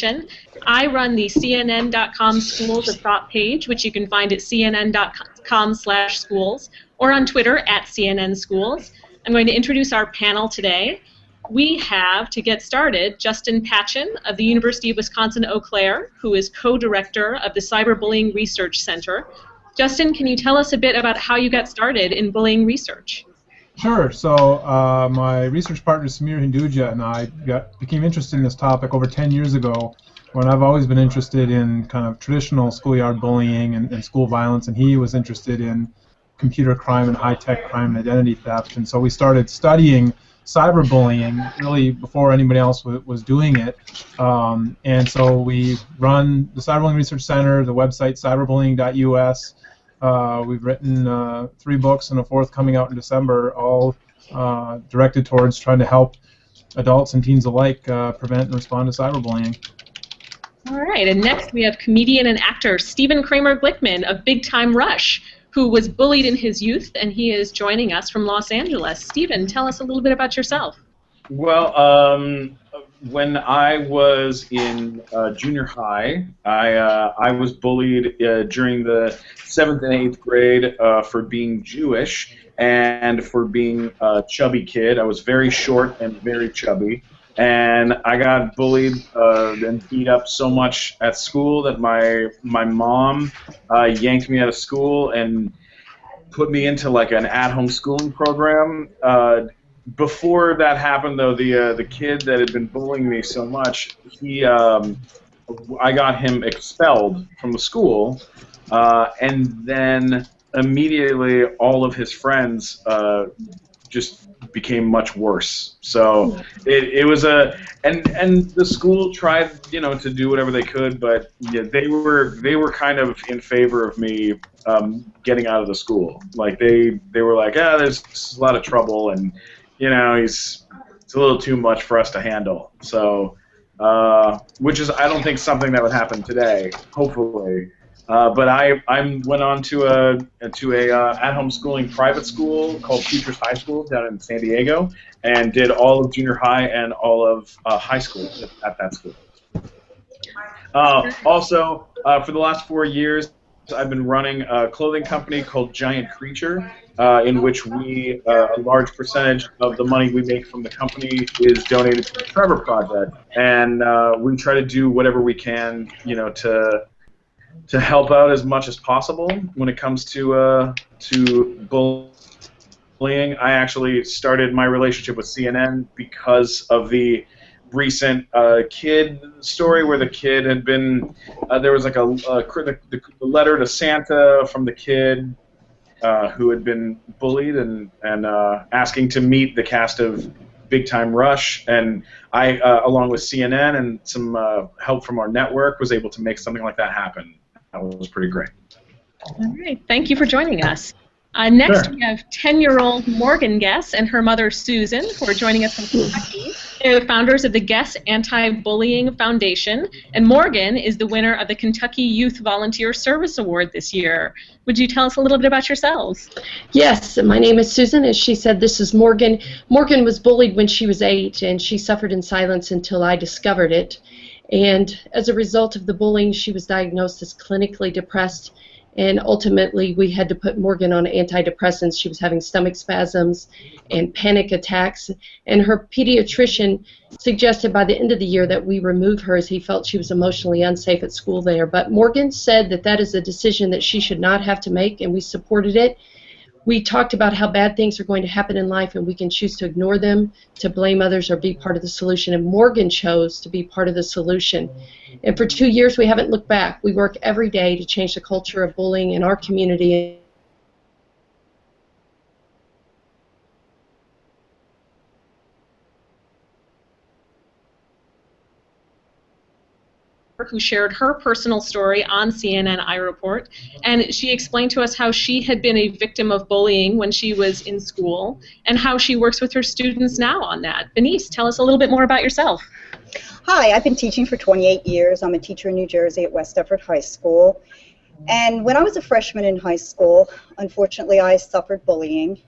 Patchen. I run the CNN.com Schools of Thought page, which you can find at cnn.com/schools, or on Twitter at CNN Schools. I'm going to introduce our panel today. We have, to get started, Justin Patchen of the University of Wisconsin-Eau Claire, who is co-director of the Cyberbullying Research Center. Justin, can you tell us a bit about how you got started in bullying research? Sure. So my research partner Samir Hinduja and I became interested in this topic over 10 years ago, when I've always been interested in kind of traditional schoolyard bullying and school violence, and he was interested in computer crime and high-tech crime and identity theft. And so we started studying cyberbullying really before anybody else was doing it. And so we run the Cyberbullying Research Center, the website cyberbullying.us. We've written 3 books and a 4th coming out in December, all directed towards trying to help adults and teens alike prevent and respond to cyberbullying. All right, and next we have comedian and actor Stephen Kramer Glickman of Big Time Rush, who was bullied in his youth, and he is joining us from Los Angeles. Stephen, tell us a little bit about yourself. Well, when I was in junior high, I was bullied during the 7th and 8th grade for being Jewish and for being a chubby kid. I was very short and very chubby, and I got bullied and beat up so much at school that my mom yanked me out of school and put me into like an at-home schooling program. Before that happened, though, the kid that had been bullying me so much, I got him expelled from the school, and then immediately all of his friends just became much worse. So it was and the school tried, you know, to do whatever they could, but yeah, they were kind of in favor of me getting out of the school. Like they were like, yeah, there's a lot of trouble, and you know, it's a little too much for us to handle. So, which is, I don't think, something that would happen today, hopefully. But I went on to a at-home schooling private school called Teachers High School down in San Diego, and did all of junior high and all of high school at that school. Also, for the last 4 years, I've been running a clothing company called Giant Creature, in which a large percentage of the money we make from the company is donated to the Trevor Project, and we try to do whatever we can, you know, to help out as much as possible when it comes to bullying. I actually started my relationship with CNN because of the recent kid story where the kid had been, there was like the letter to Santa from the kid who had been bullied and asking to meet the cast of Big Time Rush, and I, along with CNN and some help from our network, was able to make something like that happen. That was pretty great. All right, thank you for joining us. Next, Sure. we have 10-year-old Morgan Guess and her mother Susan, who are joining us from Kentucky. They're the founders of the Guess Anti-Bullying Foundation, and Morgan is the winner of the Kentucky Youth Volunteer Service Award this year. Would you tell us a little bit about yourselves? Yes, my name is Susan. As she said, this is Morgan. Morgan was bullied when she was 8, and she suffered in silence until I discovered it. And as a result of the bullying, she was diagnosed as clinically depressed, and ultimately we had to put Morgan on antidepressants. She was having stomach spasms and panic attacks, and her pediatrician suggested by the end of the year that we remove her as he felt she was emotionally unsafe at school there. But Morgan said that that is a decision that she should not have to make, and we supported it. We talked about how bad things are going to happen in life, and we can choose to ignore them, to blame others, or be part of the solution. And Morgan chose to be part of the solution. And for 2 years, we haven't looked back. We work every day to change the culture of bullying in our community. Who shared her personal story on CNN iReport, and she explained to us how she had been a victim of bullying when she was in school and how she works with her students now on that. Denise, tell us a little bit more about yourself. Hi, I've been teaching for 28 years. I'm a teacher in New Jersey at West Effort High School. And when I was a freshman in high school, unfortunately I suffered bullying.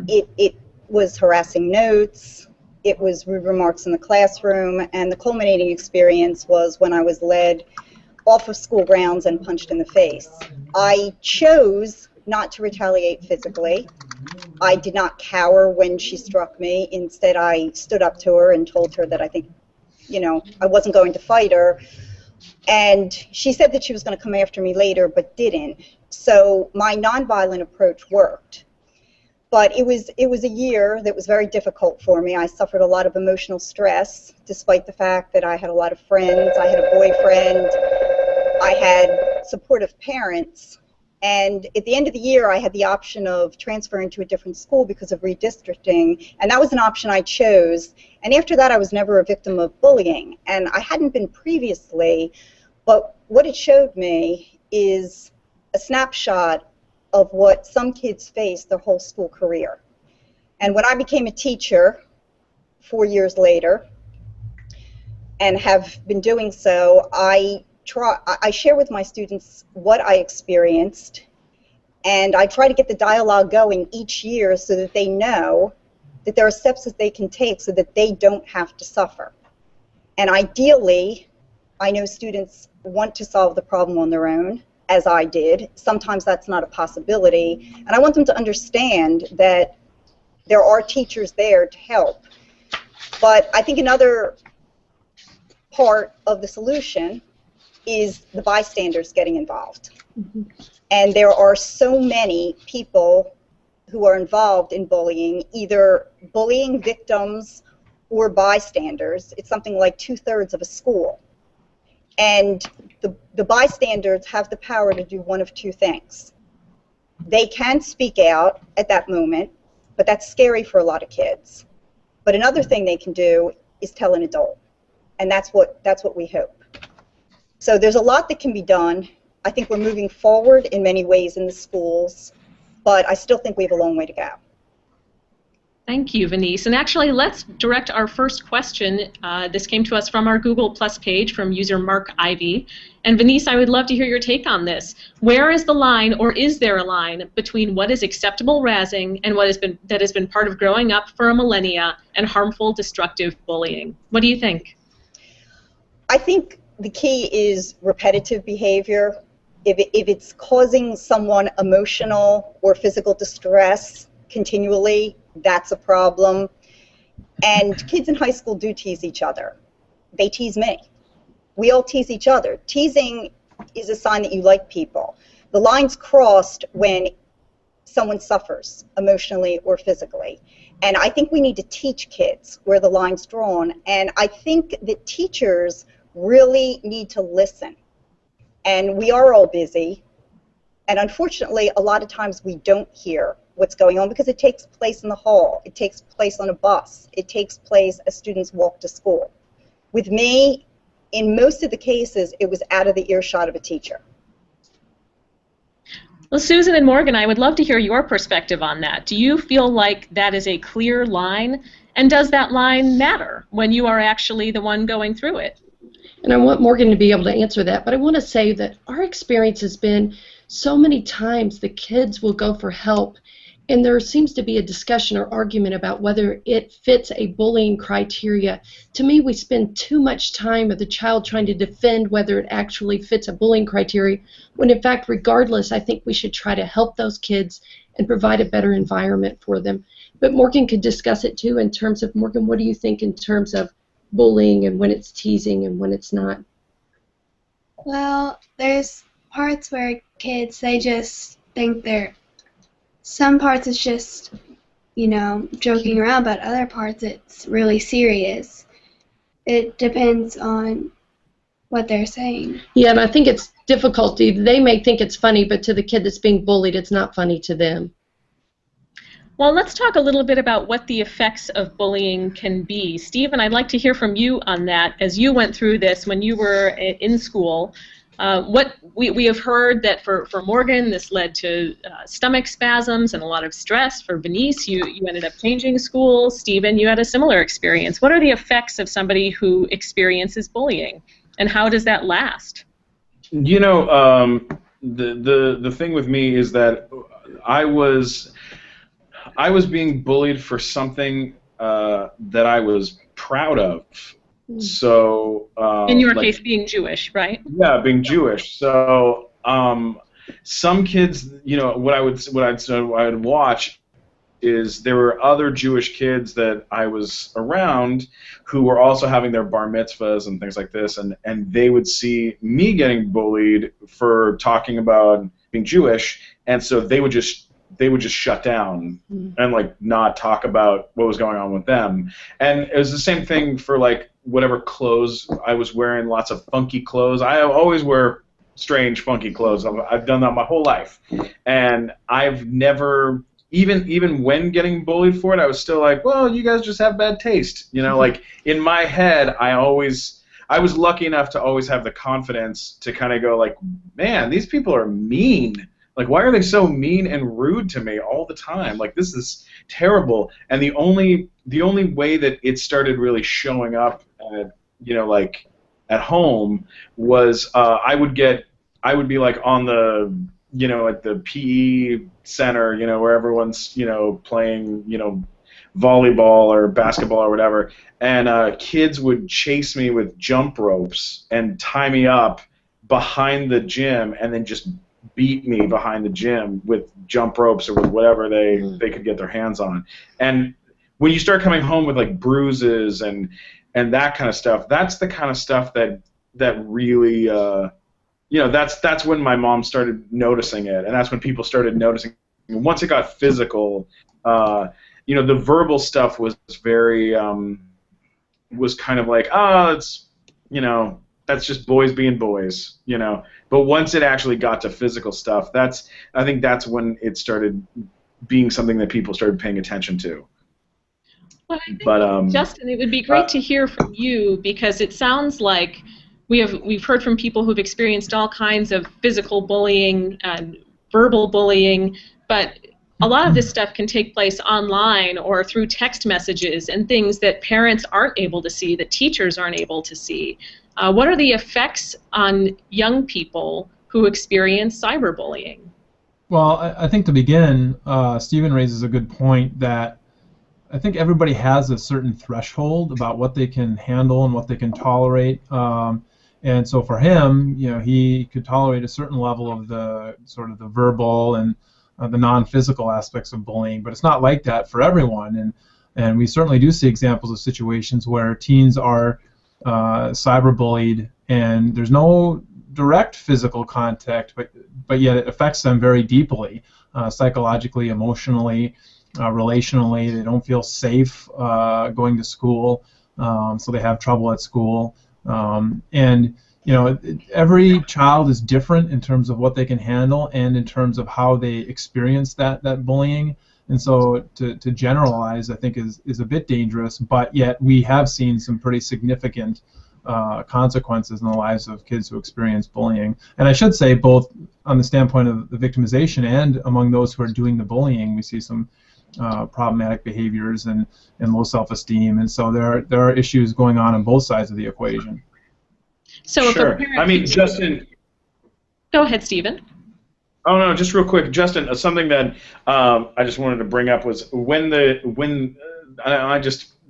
It was harassing notes, it was rude remarks in the classroom, and the culminating experience was when I was led off of school grounds and punched in the face. I chose not to retaliate physically. I did not cower when she struck me. Instead, I stood up to her and told her that I think, I wasn't going to fight her. And she said that she was going to come after me later, but didn't. So my nonviolent approach worked. But it was a year that was very difficult for me. I suffered a lot of emotional stress, despite the fact that I had a lot of friends. I had a boyfriend. I had supportive parents. And at the end of the year, I had the option of transferring to a different school because of redistricting, and that was an option I chose. And after that, I was never a victim of bullying, and I hadn't been previously, but what it showed me is a snapshot of what some kids face their whole school career. And when I became a teacher 4 years later, and have been doing so, I share with my students what I experienced, and I try to get the dialogue going each year so that they know that there are steps that they can take so that they don't have to suffer. And ideally, I know students want to solve the problem on their own, as I did. Sometimes that's not a possibility, and I want them to understand that there are teachers there to help. But I think another part of the solution is the bystanders getting involved. Mm-hmm. And there are so many people who are involved in bullying, either bullying victims or bystanders. It's something like 2/3 of a school. And the bystanders have the power to do one of two things. They can speak out at that moment, but that's scary for a lot of kids. But another thing they can do is tell an adult, and that's what we hope. So there's a lot that can be done. I think we're moving forward in many ways in the schools, but I still think we have a long way to go. Thank you, Venice. And actually, let's direct our first question. This came to us from our Google Plus page from user Mark Ivy. And Venice, I would love to hear your take on this. Where is the line, or is there a line, between what is acceptable razzing and what has been part of growing up for a millennia and harmful, destructive bullying? What do you think? I think the key is repetitive behavior. If it's causing someone emotional or physical distress continually, that's a problem. And kids in high school do tease each other. They tease me. We all tease each other. Teasing is a sign that you like people. The line's crossed when someone suffers emotionally or physically. And I think we need to teach kids where the line's drawn. And I think that teachers really need to listen. And we are all busy. And unfortunately, a lot of times we don't hear what's going on because it takes place in the hall. It takes place on a bus. It takes place as students walk to school. With me, in most of the cases, it was out of the earshot of a teacher. Well, Susan and Morgan, I would love to hear your perspective on that. Do you feel like that is a clear line? And does that line matter when you are actually the one going through it? And I want Morgan to be able to answer that, but I want to say that our experience has been so many times the kids will go for help, and there seems to be a discussion or argument about whether it fits a bullying criteria. To me, we spend too much time with the child trying to defend whether it actually fits a bullying criteria, when in fact, regardless, I think we should try to help those kids and provide a better environment for them. But Morgan could discuss it too in terms of, Morgan, what do you think in terms of bullying and when it's teasing and when it's not? Well, there's parts where kids, they just think some parts it's just, joking around, but other parts it's really serious. It depends on what they're saying. Yeah, and I think it's difficulty. They may think it's funny, but to the kid that's being bullied, it's not funny to them. Well, let's talk a little bit about what the effects of bullying can be. Stephen, I'd like to hear from you on that. As you went through this when you were in school, what we have heard that for Morgan, this led to stomach spasms and a lot of stress. For Venice, you ended up changing schools. Stephen, you had a similar experience. What are the effects of somebody who experiences bullying, and how does that last? The thing with me is that I was being bullied for something that I was proud of. So in your like, case, being Jewish, right? yeah, being Jewish. So some kids, what I'd watch is there were other Jewish kids that I was around who were also having their bar mitzvahs and things like this, and they would see me getting bullied for talking about being Jewish, and so they would just shut down and like not talk about what was going on with them. And it was the same thing for like whatever clothes I was wearing, lots of funky clothes. I always wear strange, funky clothes. I've done that my whole life, and I've never. Even when getting bullied for it, I was still like, well, you guys just have bad taste. Like in my head, I was lucky enough to always have the confidence to kind of go like, man, these people are mean. Like, why are they so mean and rude to me all the time? Like, this is terrible. And the only way that it started really showing up at, like at home was I would be like on the, at the PE center, where everyone's, playing, volleyball or basketball or whatever, and kids would chase me with jump ropes and tie me up behind the gym and then just beat me behind the gym with jump ropes or with whatever they could get their hands on. And when you start coming home with like bruises and that kind of stuff, that's the kind of stuff that really that's when my mom started noticing it, and that's when people started noticing. Once it got physical, the verbal stuff was very was kind of like, oh, it's that's just boys being boys, But once it actually got to physical stuff, I think that's when it started being something that people started paying attention to. Well, I think, Justin, it would be great to hear from you, because it sounds like we've heard from people who've experienced all kinds of physical bullying and verbal bullying, but a lot of this stuff can take place online or through text messages and things that parents aren't able to see, that teachers aren't able to see. What are the effects on young people who experience cyberbullying? Well, I think to begin, Stephen raises a good point that I think everybody has a certain threshold about what they can handle and what they can tolerate. And so for him, he could tolerate a certain level of the sort of the verbal and the non-physical aspects of bullying, but it's not like that for everyone. And we certainly do see examples of situations where teens are cyberbullied, and there's no direct physical contact, but yet it affects them very deeply, psychologically, emotionally, relationally. They don't feel safe going to school, so they have trouble at school. And every child is different in terms of what they can handle and in terms of how they experience that bullying. And so to generalize, I think, is a bit dangerous, but yet we have seen some pretty significant consequences in the lives of kids who experience bullying. And I should say, both on the standpoint of the victimization and among those who are doing the bullying, we see some problematic behaviors and low self-esteem. And so there are issues going on both sides of the equation. So sure. If a parent, I mean, Justin. Go ahead, Stephen. Oh no, just real quick, Justin. Something that I just wanted to bring up was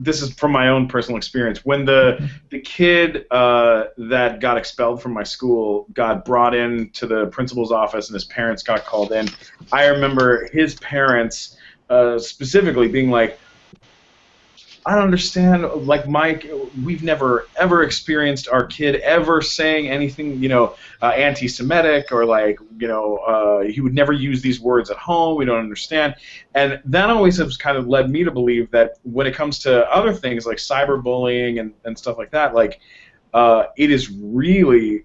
this is from my own personal experience. When the kid that got expelled from my school got brought in to the principal's office and his parents got called in, I remember his parents specifically being like, I don't understand, like, Mike, we've never ever experienced our kid ever saying anything, anti-Semitic, or like, he would never use these words at home, we don't understand. And that always has kind of led me to believe that when it comes to other things like cyberbullying and stuff like that, like, it is really,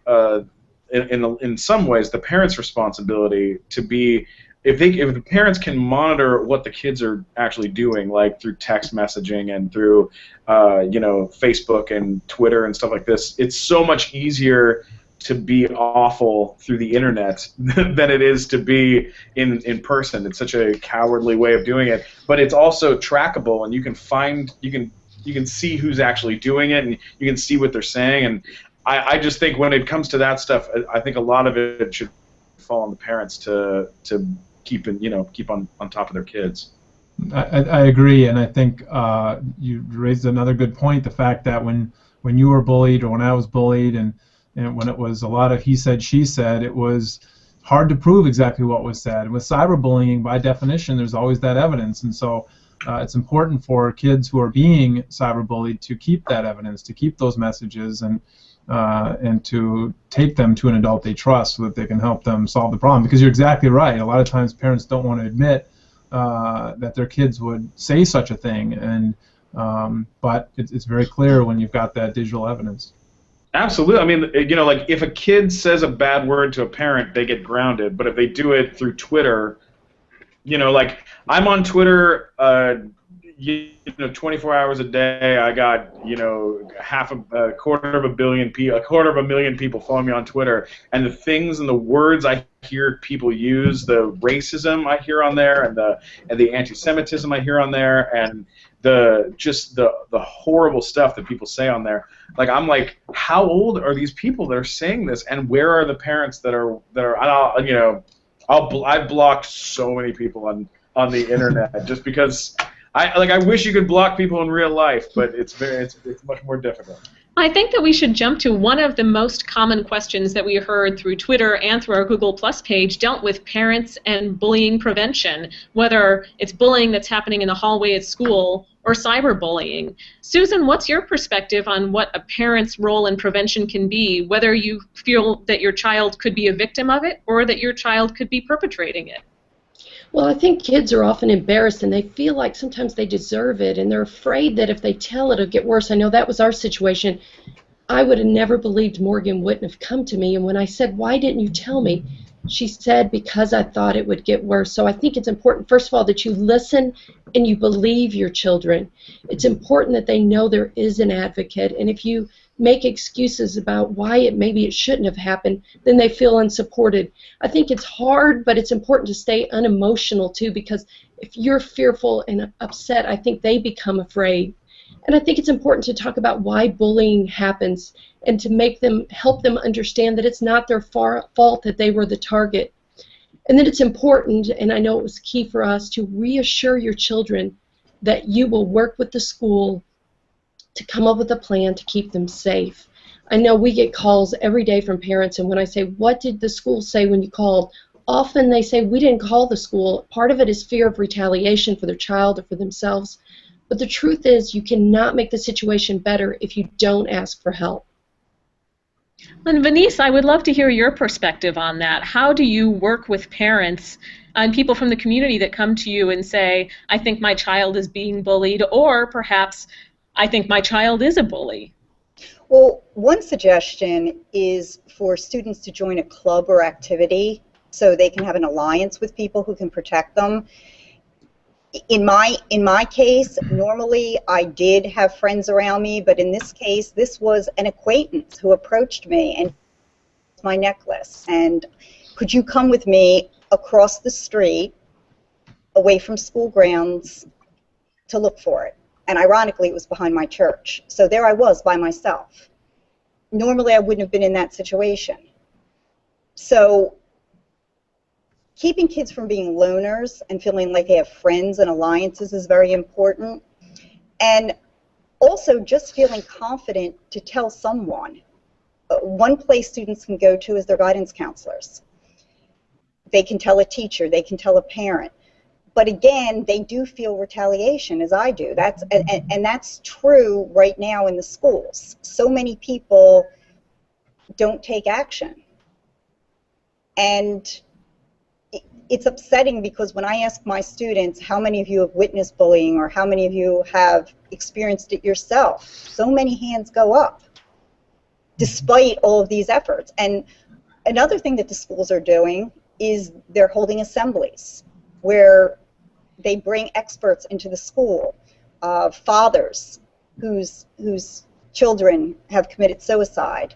in some ways, the parents' responsibility to be, if the parents can monitor what the kids are actually doing, like through text messaging and through Facebook and Twitter and stuff like this, it's so much easier to be awful through the internet than it is to be in person. It's such a cowardly way of doing it, but it's also trackable, and you can see who's actually doing it, and you can see what they're saying. And I just think when it comes to that stuff, I think a lot of it should fall on the parents to keep on top of their kids. I agree, and I think you raised another good point. The fact that when you were bullied or when I was bullied, and when it was a lot of he said, she said, it was hard to prove exactly what was said. With cyberbullying, by definition, there's always that evidence, and so it's important for kids who are being cyberbullied to keep that evidence, to keep those messages, and to take them to an adult they trust so that they can help them solve the problem. Because you're exactly right. A lot of times parents don't want to admit that their kids would say such a thing, and but it's very clear when you've got that digital evidence. Absolutely. I mean, you know, like if a kid says a bad word to a parent, they get grounded. But if they do it through Twitter, you know, like I'm on Twitter, you know, 24 hours a day. I got, you know, a quarter of a million people following me on Twitter, and the things and the words I hear people use, the racism I hear on there, and the anti-Semitism I hear on there, and the horrible stuff that people say on there. Like I'm like, how old are these people that are saying this, and where are the parents that are? I've blocked so many people on the internet just because. I wish you could block people in real life, but it's much more difficult. I think that we should jump to one of the most common questions that we heard through Twitter and through our Google Plus page dealt with parents and bullying prevention, whether it's bullying that's happening in the hallway at school or cyberbullying. Susan, what's your perspective on what a parent's role in prevention can be, whether you feel that your child could be a victim of it or that your child could be perpetrating it? Well, I think kids are often embarrassed, and they feel like sometimes they deserve it, and they're afraid that if they tell it'll get worse. I know that was our situation. I would have never believed Morgan wouldn't have come to me, and when I said, "Why didn't you tell me?" she said, "Because I thought it would get worse." So I think it's important, first of all, that you listen and you believe your children. It's important that they know there is an advocate, and if you make excuses about why maybe it shouldn't have happened, then they feel unsupported. I think it's hard, but it's important to stay unemotional too, because if you're fearful and upset, I think they become afraid. And I think it's important to talk about why bullying happens and to help them understand that it's not their fault that they were the target. And then it's important, and I know it was key for us, to reassure your children that you will work with the school to come up with a plan to keep them safe. I know we get calls every day from parents, and when I say, "What did the school say when you called?" often they say, "We didn't call the school." Part of it is fear of retaliation for their child or for themselves. But the truth is, you cannot make the situation better if you don't ask for help. And Venice, I would love to hear your perspective on that. How do you work with parents and people from the community that come to you and say, "I think my child is being bullied," or perhaps, "I think my child is a bully"? Well, one suggestion is for students to join a club or activity so they can have an alliance with people who can protect them. In my case, normally I did have friends around me, but in this case, this was an acquaintance who approached me and my necklace, and "Could you come with me across the street away from school grounds to look for it?" And ironically, it was behind my church. So there I was by myself. Normally, I wouldn't have been in that situation. So keeping kids from being loners and feeling like they have friends and alliances is very important. And also just feeling confident to tell someone. One place students can go to is their guidance counselors. They can tell a teacher, they can tell a parent. But again, they do feel retaliation, as I do. And that's true right now in the schools. So many people don't take action. And it's upsetting because when I ask my students, "How many of you have witnessed bullying," or "How many of you have experienced it yourself?" so many hands go up, despite all of these efforts. And another thing that the schools are doing is they're holding assemblies where they bring experts into the school, fathers whose children have committed suicide.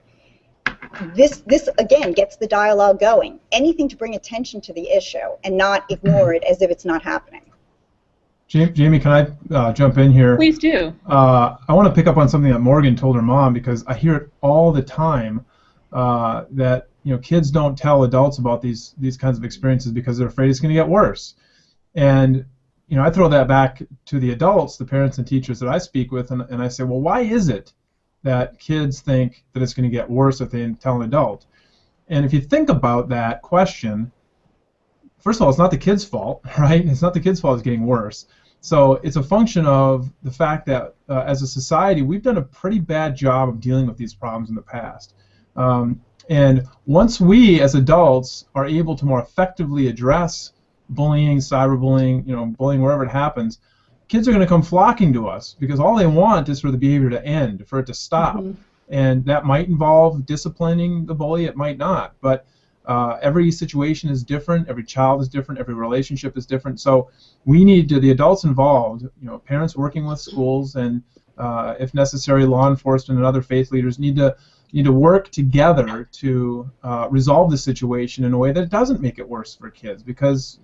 This again gets the dialogue going. Anything to bring attention to the issue and not ignore it as if it's not happening. Jamie, can I jump in here? Please do. I want to pick up on something that Morgan told her mom, because I hear it all the time that kids don't tell adults about these kinds of experiences because they're afraid it's going to get worse. And I throw that back to the adults, the parents and teachers that I speak with, and I say, well, why is it that kids think that it's going to get worse if they tell an adult? And if you think about that question, first of all, it's not the kid's fault, right? It's not the kid's fault it's getting worse. So it's a function of the fact that as a society, we've done a pretty bad job of dealing with these problems in the past. And once we, as adults, are able to more effectively address bullying, cyberbullying, bullying wherever it happens, kids are going to come flocking to us because all they want is for the behavior to end, for it to stop. Mm-hmm. And that might involve disciplining the bully, it might not. But every situation is different, every child is different, every relationship is different. So we need to, the adults involved, parents working with schools, and if necessary, law enforcement and other faith leaders need to work together to resolve the situation in a way that doesn't make it worse for kids. Because,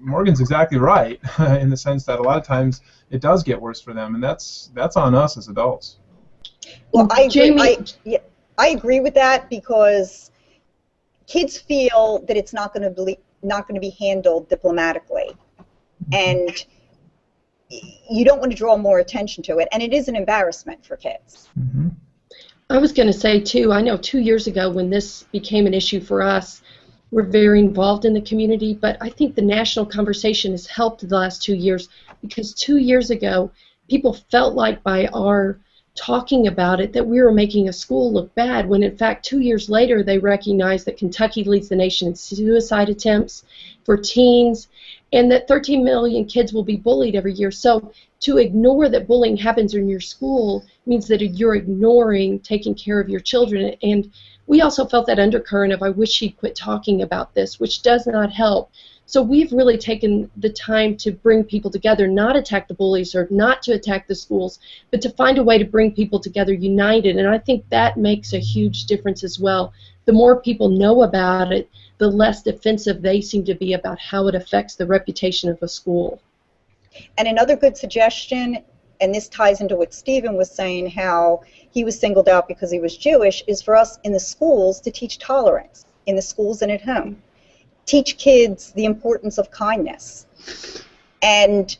Morgan's exactly right in the sense that a lot of times it does get worse for them, and that's on us as adults. Well, I agree with that, because kids feel that it's not going to be handled diplomatically, and you don't want to draw more attention to it, and it is an embarrassment for kids. Mm-hmm. I was going to say, too, I know 2 years ago when this became an issue for us, we're very involved in the community, but I think the national conversation has helped the last 2 years, because 2 years ago, people felt like by our talking about it that we were making a school look bad, when in fact 2 years later they recognized that Kentucky leads the nation in suicide attempts for teens, and that 13 million kids will be bullied every year. So to ignore that bullying happens in your school means that you're ignoring taking care of your children. And we also felt that undercurrent of, I wish she'd quit talking about this, which does not help. So we've really taken the time to bring people together, not attack the bullies or not to attack the schools, but to find a way to bring people together united. And I think that makes a huge difference as well. The more people know about it, the less defensive they seem to be about how it affects the reputation of a school. And another good suggestion, and this ties into what Stephen was saying, how he was singled out because he was Jewish, is for us in the schools to teach tolerance, in the schools and at home. Teach kids the importance of kindness. And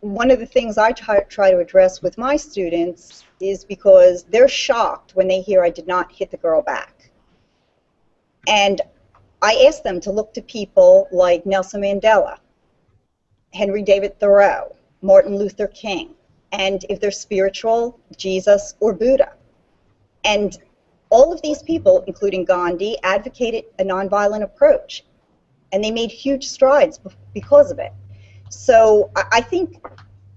one of the things I try to address with my students is, because they're shocked when they hear I did not hit the girl back. And I ask them to look to people like Nelson Mandela, Henry David Thoreau, Martin Luther King, and if they're spiritual, Jesus or Buddha. And all of these people, including Gandhi, advocated a nonviolent approach, and they made huge strides because of it. So I think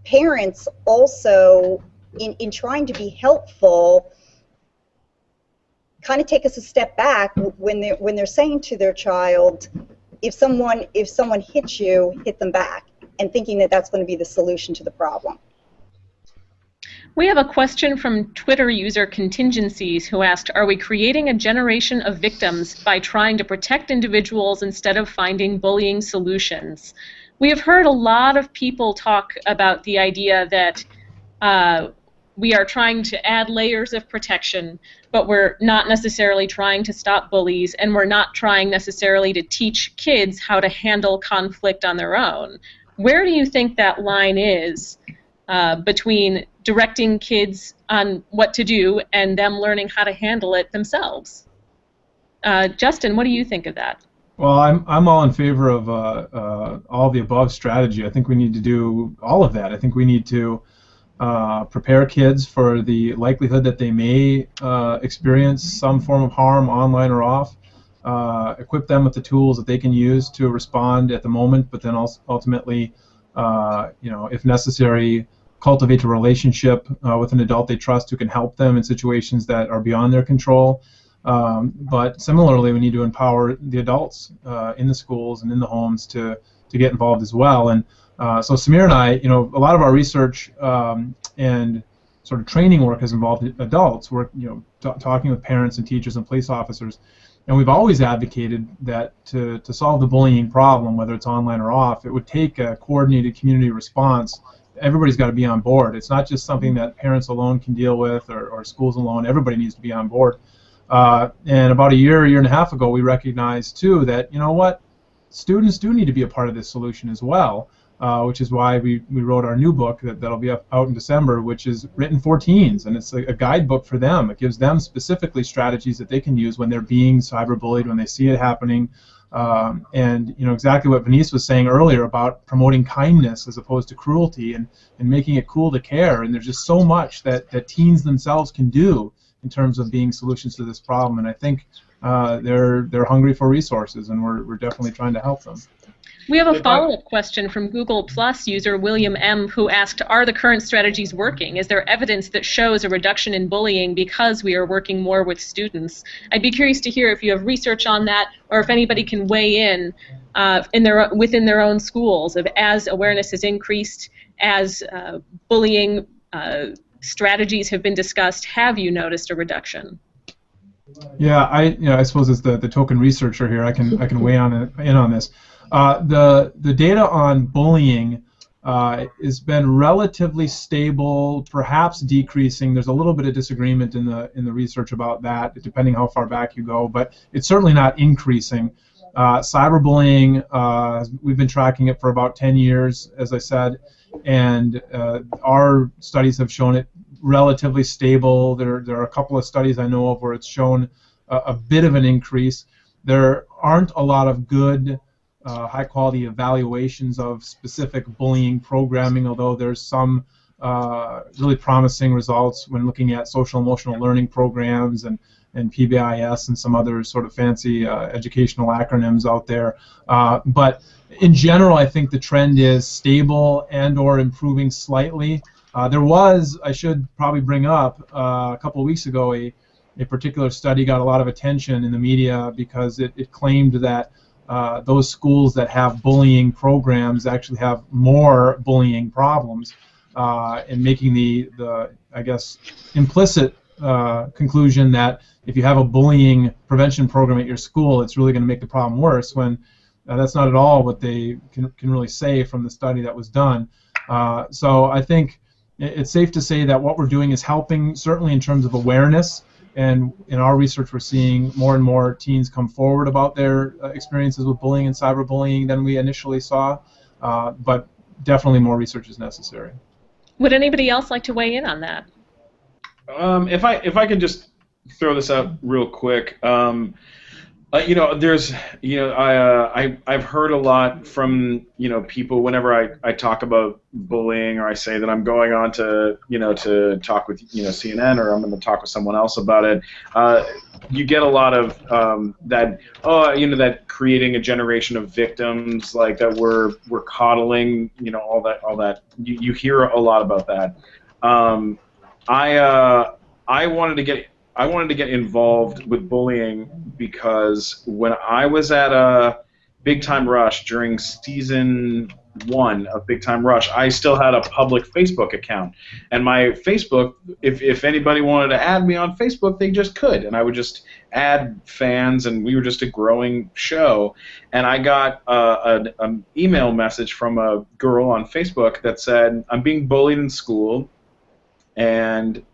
parents also, in trying to be helpful, kind of take us a step back when they're saying to their child, if someone hits you, hit them back, and thinking that that's going to be the solution to the problem. We have a question from Twitter user Contingencies, who asked, are we creating a generation of victims by trying to protect individuals instead of finding bullying solutions? We have heard a lot of people talk about the idea that we are trying to add layers of protection, but we're not necessarily trying to stop bullies, and we're not trying necessarily to teach kids how to handle conflict on their own. Where do you think that line is between directing kids on what to do and them learning how to handle it themselves? Justin, what do you think of that? Well, I'm all in favor of all the above strategy. I think we need to do all of that. I think we need to prepare kids for the likelihood that they may experience some form of harm, online or off. Equip them with the tools that they can use to respond at the moment, but then also ultimately, if necessary, cultivate a relationship with an adult they trust who can help them in situations that are beyond their control. But similarly, we need to empower the adults in the schools and in the homes to get involved as well. And so Samir and I, a lot of our research and sort of training work has involved adults. We're talking with parents and teachers and police officers, and we've always advocated that to solve the bullying problem, whether it's online or off, it would take a coordinated community response. Everybody's got to be on board. It's not just something that parents alone can deal with or schools alone. Everybody needs to be on board. And about a year and a half ago, we recognized too that students do need to be a part of this solution as well. which is why we wrote our new book that'll be out in December, which is written for teens, and it's a guidebook for them. It gives them specifically strategies that they can use when they're being cyberbullied, when they see it happening, and exactly what Venice was saying earlier about promoting kindness as opposed to cruelty, and making it cool to care. And there's just so much that teens themselves can do in terms of being solutions to this problem, and I think they're hungry for resources, and we're definitely trying to help them. We have a follow-up question from Google Plus user William M., who asked, are the current strategies working? Is there evidence that shows a reduction in bullying because we are working more with students? I'd be curious to hear if you have research on that, or if anybody can weigh in within their own schools, of as awareness has increased, as bullying strategies have been discussed, have you noticed a reduction? Yeah, I suppose as the token researcher here, I can weigh in on this. The data on bullying has been relatively stable, perhaps decreasing. There's a little bit of disagreement in the research about that, depending how far back you go, but it's certainly not increasing. Cyberbullying, we've been tracking it for about 10 years, as I said, and our studies have shown it relatively stable. There are a couple of studies I know of where it's shown a bit of an increase. There aren't a lot of good high-quality evaluations of specific bullying programming, although there's some really promising results when looking at social-emotional learning programs and PBIS and some other sort of fancy educational acronyms out there. But in general, I think the trend is stable and or improving slightly. There was, I should probably bring up, a couple of weeks ago, a particular study got a lot of attention in the media because it claimed that those schools that have bullying programs actually have more bullying problems, and making the I guess, implicit conclusion that if you have a bullying prevention program at your school, it's really going to make the problem worse, when that's not at all what they can really say from the study that was done. So I think it's safe to say that what we're doing is helping, certainly in terms of awareness, and in our research we're seeing more and more teens come forward about their experiences with bullying and cyberbullying than we initially saw, but definitely more research is necessary. Would anybody else like to weigh in on that? If I could just throw this out real quick. There's, I've heard a lot from, people whenever I talk about bullying, or I say that I'm going on to, to talk with, CNN, or I'm going to talk with someone else about it. You get a lot of that creating a generation of victims, like that we're coddling, all that. You hear a lot about that. I wanted to get involved with bullying because when I was at a Big Time Rush during season 1 of Big Time Rush, I still had a public Facebook account. And my Facebook, if anybody wanted to add me on Facebook, they just could. And I would just add fans, and we were just a growing show. And I got an email message from a girl on Facebook that said, I'm being bullied in school, and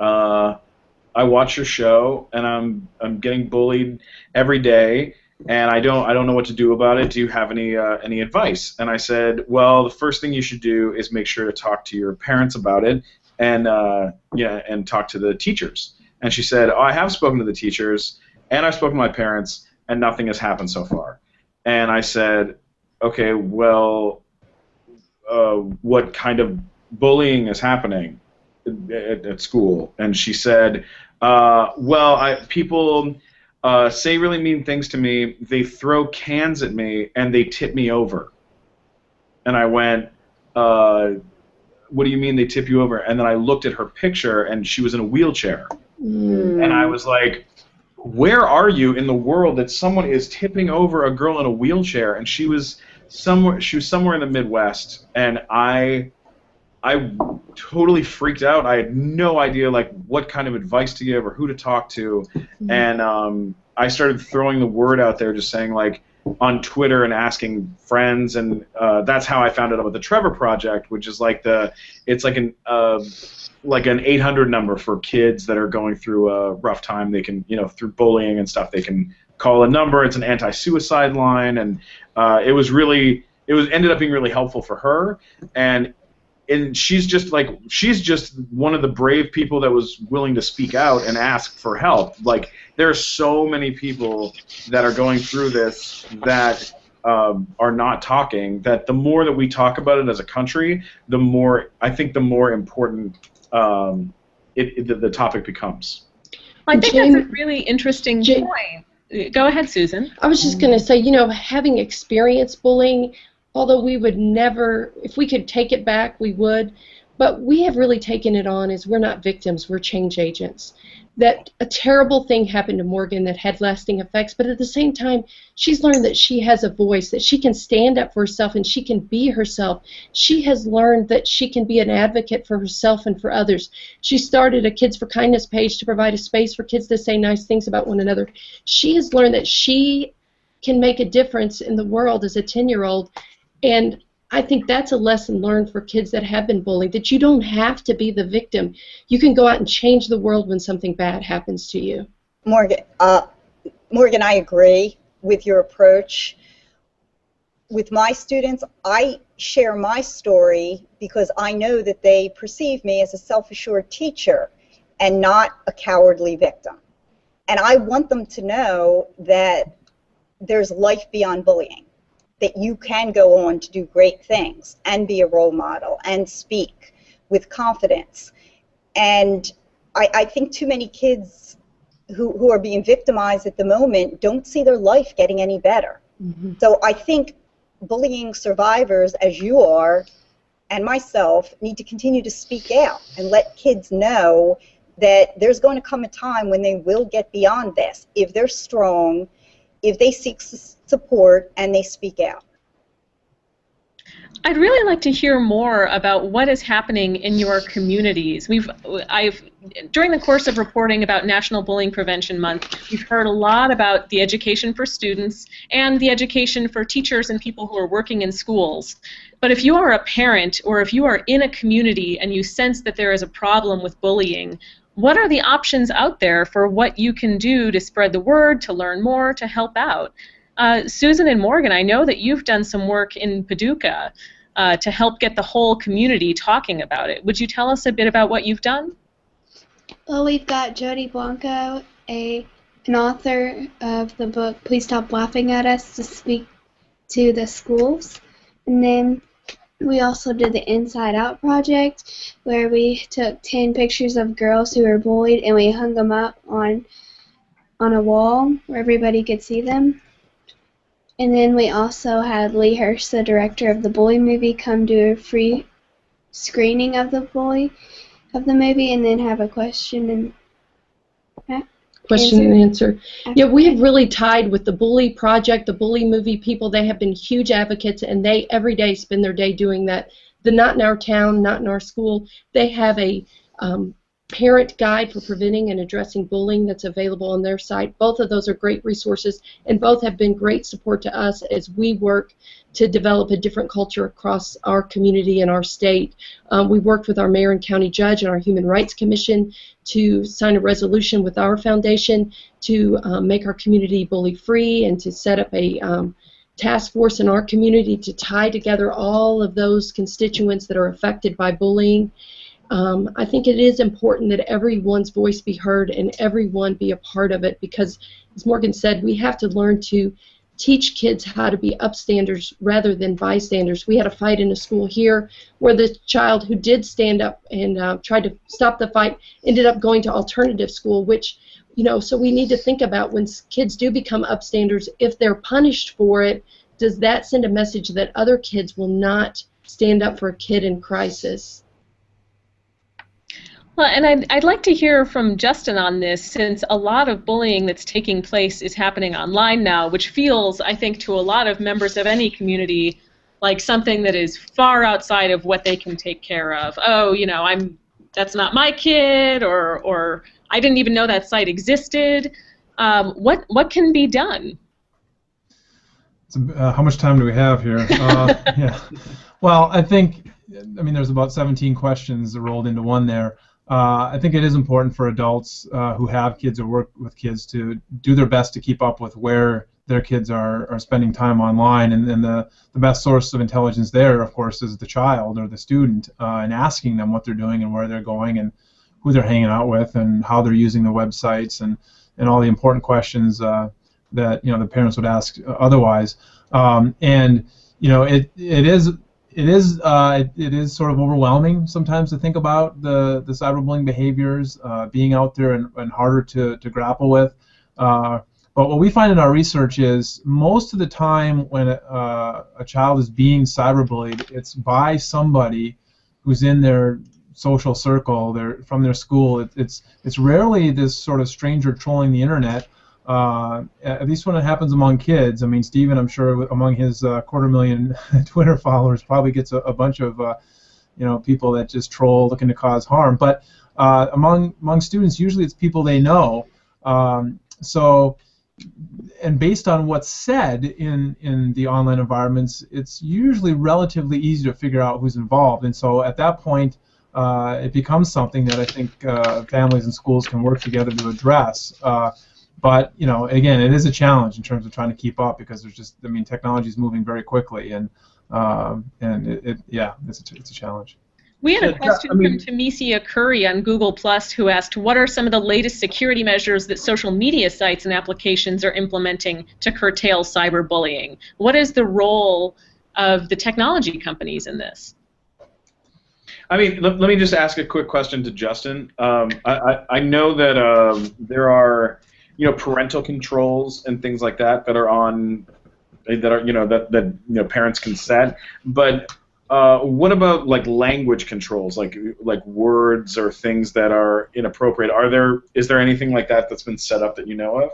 I watch your show, and I'm getting bullied every day, and I don't know what to do about it. Do you have any advice? And I said, well, the first thing you should do is make sure to talk to your parents about it, and and talk to the teachers. And she said, oh, I have spoken to the teachers, and I've spoken to my parents, and nothing has happened so far. And I said, okay, well, what kind of bullying is happening at school? And she said, people say really mean things to me. They throw cans at me, and they tip me over. And I went, what do you mean they tip you over? And then I looked at her picture, and she was in a wheelchair. And I was like, where are you in the world that someone is tipping over a girl in a wheelchair? And she was somewhere in the Midwest, and I totally freaked out. I had no idea what kind of advice to give or who to talk to, and I started throwing the word out there, just saying on Twitter and asking friends, and that's how I found out about the Trevor Project, which is it's like an 800 number for kids that are going through a rough time. They can, through bullying and stuff, they can call a number. It's an anti-suicide line, and it was really ended up being really helpful for her, and she's just one of the brave people that was willing to speak out and ask for help. Like, there are so many people that are going through this that are not talking, that the more that we talk about it as a country, the more important the topic becomes. I think that's a really interesting point. Go ahead, Susan. I was just going to say, having experienced bullying, although we would never, if we could take it back, we would, but we have really taken it on as we're not victims, we're change agents. That a terrible thing happened to Morgan that had lasting effects, but at the same time, she's learned that she has a voice, that she can stand up for herself and she can be herself. She has learned that she can be an advocate for herself and for others. She started a Kids for Kindness page to provide a space for kids to say nice things about one another. She has learned that she can make a difference in the world as a 10-year-old, and I think that's a lesson learned for kids that have been bullied, that you don't have to be the victim. You can go out and change the world when something bad happens to you. Morgan, I agree with your approach. With my students, I share my story because I know that they perceive me as a self-assured teacher and not a cowardly victim. And I want them to know that there's life beyond bullying, that you can go on to do great things and be a role model and speak with confidence. And I think too many kids who are being victimized at the moment don't see their life getting any better. Mm-hmm. So I think bullying survivors, as you are, and myself, need to continue to speak out and let kids know that there's going to come a time when they will get beyond this if they're strong, if they seek support and they speak out. I'd really like to hear more about what is happening in your communities. During the course of reporting about National Bullying Prevention Month, we've heard a lot about the education for students and the education for teachers and people who are working in schools. But if you are a parent or if you are in a community and you sense that there is a problem with bullying, what are the options out there for what you can do to spread the word, to learn more, to help out? Susan and Morgan, I know that you've done some work in Paducah to help get the whole community talking about it. Would you tell us a bit about what you've done? Well, we've got Jody Blanco, an author of the book Please Stop Laughing at Us, to speak to the schools. And then we also did the Inside Out project, where we took 10 pictures of girls who were bullied and we hung them up on a wall where everybody could see them. And then we also had Lee Hirsch, the director of the Bully movie, come do a free screening of the movie, and then have a question and answer. Yeah, we have really tied with the Bully project, the Bully movie people. They have been huge advocates, and they every day spend their day doing that. The Not in Our Town, Not in Our School, they have a parent guide for preventing and addressing bullying that's available on their site. Both of those are great resources, and both have been great support to us as we work to develop a different culture across our community and our state. We worked with our mayor and county judge and our Human Rights Commission to sign a resolution with our foundation to make our community bully-free and to set up a task force in our community to tie together all of those constituents that are affected by bullying. I think it is important that everyone's voice be heard and everyone be a part of it, because, as Morgan said, we have to learn to teach kids how to be upstanders rather than bystanders. We had a fight in a school here where the child who did stand up and tried to stop the fight ended up going to alternative school, which, so we need to think about when kids do become upstanders, if they're punished for it, does that send a message that other kids will not stand up for a kid in crisis? Well, and I'd like to hear from Justin on this, since a lot of bullying that's taking place is happening online now, which feels, I think, to a lot of members of any community like something that is far outside of what they can take care of. Oh, that's not my kid, or I didn't even know that site existed. What can be done? How much time do we have here? Yeah. Well, I think, there's about 17 questions that rolled into one there. I think it is important for adults who have kids or work with kids to do their best to keep up with where their kids are spending time online, and the best source of intelligence there, of course, is the child or the student, and asking them what they're doing and where they're going and who they're hanging out with and how they're using the websites and all the important questions that the parents would ask otherwise. And it is sort of overwhelming sometimes to think about the cyberbullying behaviors being out there and harder to grapple with. But what we find in our research is most of the time when a child is being cyberbullied, it's by somebody who's in their social circle, from their school. It's rarely this sort of stranger trolling the internet. At least when it happens among kids. I mean, Stephen, I'm sure among his 250,000 Twitter followers, probably gets a bunch of people that just troll looking to cause harm. But among students, usually it's people they know. And based on what's said in the online environments, it's usually relatively easy to figure out who's involved. And so at that point, it becomes something that I think families and schools can work together to address. But again, it is a challenge in terms of trying to keep up because technology is moving very quickly, and it's a challenge. We had a question from Tamesia Curry on Google Plus who asked, what are some of the latest security measures that social media sites and applications are implementing to curtail cyberbullying? What is the role of the technology companies in this? I mean, let me just ask a quick question to Justin. I know that there are parental controls and things like that that parents can set, but what about like language controls, like words or things that are inappropriate? Is there anything like that that's been set up that you know of?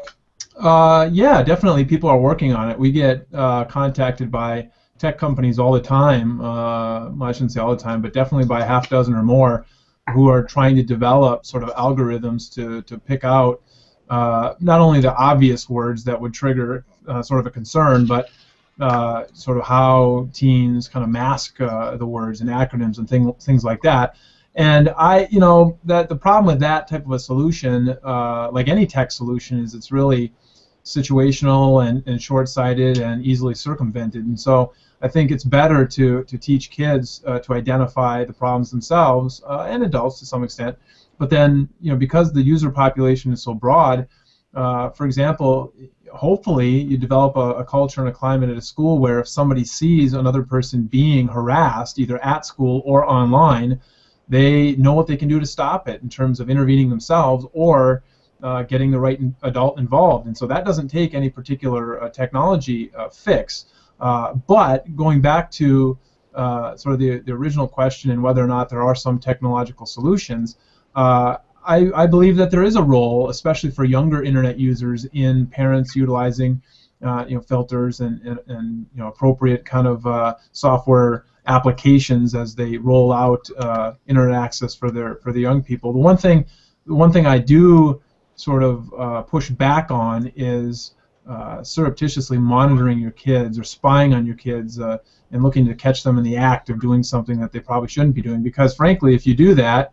Yeah, definitely. People are working on it. We get contacted by tech companies all the time. Well, I shouldn't say all the time, but definitely by a half dozen or more, who are trying to develop sort of algorithms to pick out not only the obvious words that would trigger sort of a concern, but sort of how teens kind of mask the words and acronyms and things like that. And that the problem with that type of a solution, like any tech solution, is it's really situational and short-sighted and easily circumvented. And so I think it's better to teach kids to identify the problems themselves and adults to some extent. But then, because the user population is so broad, for example, hopefully you develop a culture and a climate at a school where if somebody sees another person being harassed, either at school or online, they know what they can do to stop it in terms of intervening themselves or getting the right adult involved. And so that doesn't take any particular technology fix. But going back to sort of the original question and whether or not there are some technological solutions, I believe that there is a role, especially for younger internet users, in parents utilizing filters and appropriate kind of software applications as they roll out internet access for the young people. The one thing I do sort of push back on is surreptitiously monitoring your kids or spying on your kids and looking to catch them in the act of doing something that they probably shouldn't be doing. Because frankly, if you do that,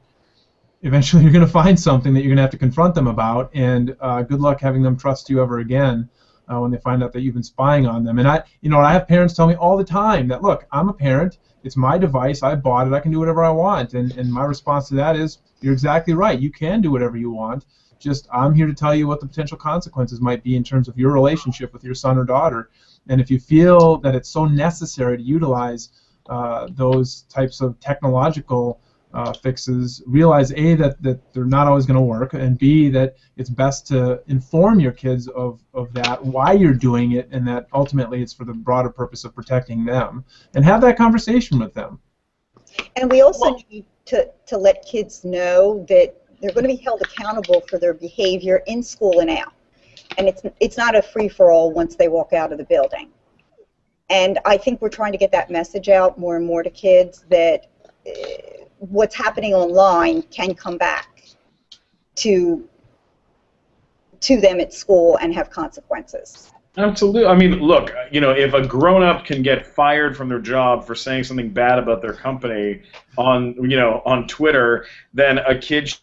eventually you're going to find something that you're going to have to confront them about, and good luck having them trust you ever again when they find out that you've been spying on them. And I have parents tell me all the time that, look, I'm a parent, it's my device, I bought it, I can do whatever I want. And my response to that is, you're exactly right, you can do whatever you want, just I'm here to tell you what the potential consequences might be in terms of your relationship with your son or daughter. And if you feel that it's so necessary to utilize those types of technological fixes, realize A, that they're not always going to work, and B, that it's best to inform your kids of that, why you're doing it, and that ultimately it's for the broader purpose of protecting them, and have that conversation with them. And we also need to let kids know that they're going to be held accountable for their behavior in school and out. And it's not a free-for-all once they walk out of the building. And I think we're trying to get that message out more and more to kids that what's happening online can come back to them at school and have consequences. Absolutely. I mean, look, if a grown-up can get fired from their job for saying something bad about their company on Twitter, then a kid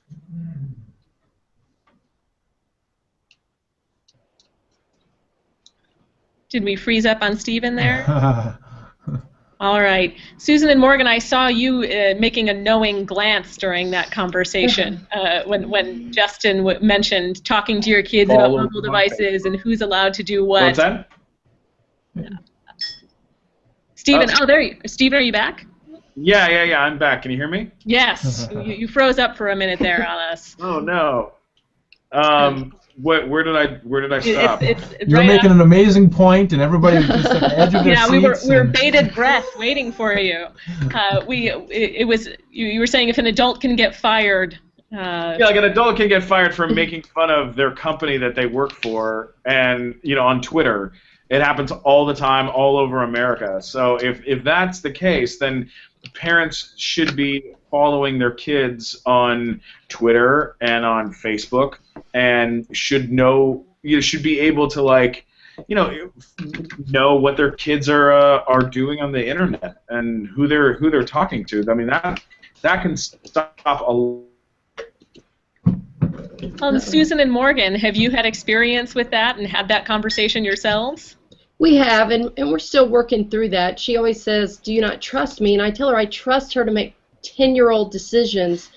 Did we freeze up on Stephen there? All right. Susan and Morgan, I saw you making a knowing glance during that conversation when Justin mentioned talking to your kids about mobile devices and who's allowed to do what. What's that? Stephen, there you Stephen, are you back? Yeah, I'm back. Can you hear me? Yes. You froze up for a minute there on us. Oh, no. Where did I stop? You're right making an amazing point, and everybody was just at the edge of their yeah, seats. we were bated breath waiting for you. You were saying if an adult can get fired. Yeah, like an adult can get fired for making fun of their company that they work for, and on Twitter. It happens all the time, all over America. So if that's the case, then parents should be following their kids on Twitter and on Facebook, and should be able to know what their kids are doing on the internet and who they're talking to. I mean that can stop a. Susan and Morgan, have you had experience with that and had that conversation yourselves? We have, and we're still working through that. She always says, "Do you not trust me?" And I tell her I trust her to make 10-year-old decisions,